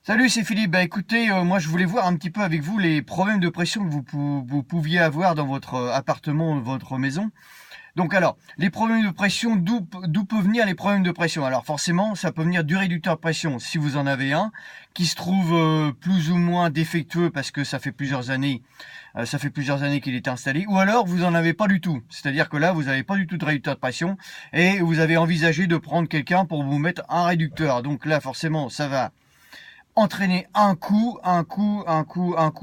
Salut, c'est Philippe. Bah écoutez, moi je voulais voir un petit peu avec vous les problèmes de pression que vous pouviez avoir dans votre appartement, votre maison. Donc alors, les problèmes de pression, d'où peuvent venir les problèmes de pression? Alors forcément, ça peut venir du réducteur de pression, si vous en avez un, qui se trouve plus ou moins défectueux parce que ça fait plusieurs années qu'il est installé, ou alors vous en avez pas du tout. C'est-à-dire que là, vous n'avez pas du tout de réducteur de pression et vous avez envisagé de prendre quelqu'un pour vous mettre un réducteur. Donc là, forcément, ça va entraîner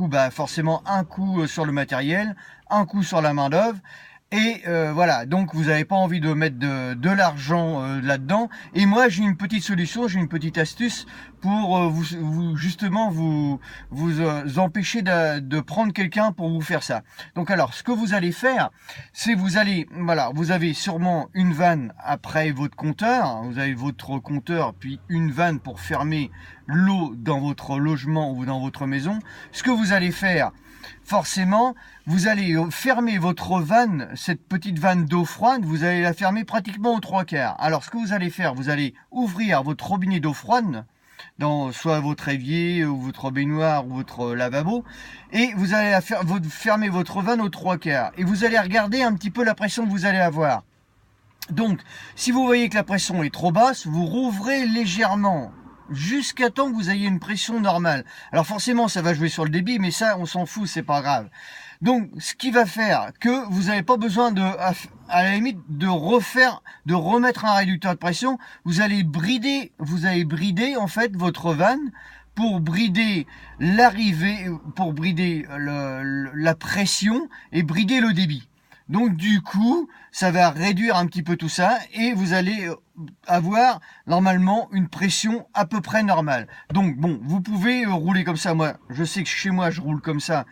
bah forcément un coût sur le matériel, un coût sur la main-d'œuvre. Et voilà, donc vous n'avez pas envie de mettre de l'argent là-dedans. Et moi, j'ai une petite solution, j'ai une petite astuce pour vous empêcher de prendre quelqu'un pour vous faire ça. Donc alors, ce que vous allez faire, c'est vous avez sûrement une vanne après votre compteur. Vous avez votre compteur, puis une vanne pour fermer l'eau dans votre logement ou dans votre maison. Ce que vous allez faire, forcément, vous allez fermer votre vanne, cette petite vanne d'eau froide, vous allez la fermer pratiquement aux trois quarts. Alors, ce que vous allez faire, vous allez ouvrir votre robinet d'eau froide, dans soit votre évier, ou votre baignoire, ou votre lavabo, et vous allez fermer votre vanne aux trois quarts. Et vous allez regarder un petit peu la pression que vous allez avoir. Donc, si vous voyez que la pression est trop basse, vous rouvrez légèrement jusqu'à temps que vous ayez une pression normale. Alors forcément, ça va jouer sur le débit, mais ça, on s'en fout, c'est pas grave. Donc, ce qui va faire que vous n'avez pas besoin à la limite, de remettre un réducteur de pression. Vous allez brider en fait votre vanne pour brider l'arrivée, pour brider la pression et brider le débit. Donc du coup, ça va réduire un petit peu tout ça et vous allez avoir normalement une pression à peu près normale. Donc bon, vous pouvez rouler comme ça. Moi, je sais que chez moi, je roule comme ça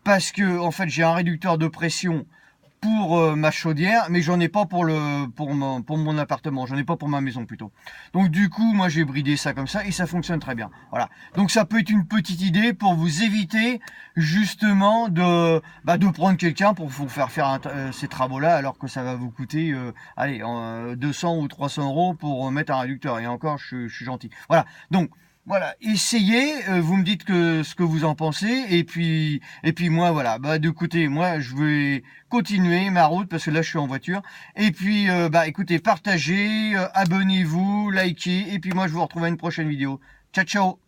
parce que en fait, j'ai un réducteur de pression pour ma chaudière, mais j'en ai pas pour mon appartement, j'en ai pas pour ma maison plutôt. Donc du coup, moi j'ai bridé ça comme ça et ça fonctionne très bien. Voilà. Donc ça peut être une petite idée pour vous éviter justement de prendre quelqu'un pour vous faire ces travaux-là, alors que ça va vous coûter 200 ou 300 euros pour mettre un réducteur. Et encore, je suis gentil. Voilà. Donc voilà, essayez, vous me dites ce que vous en pensez, et puis moi voilà, bah écoutez, moi je vais continuer ma route parce que là je suis en voiture, et puis bah écoutez, partagez, abonnez-vous, likez, et puis moi je vous retrouve à une prochaine vidéo. Ciao ciao.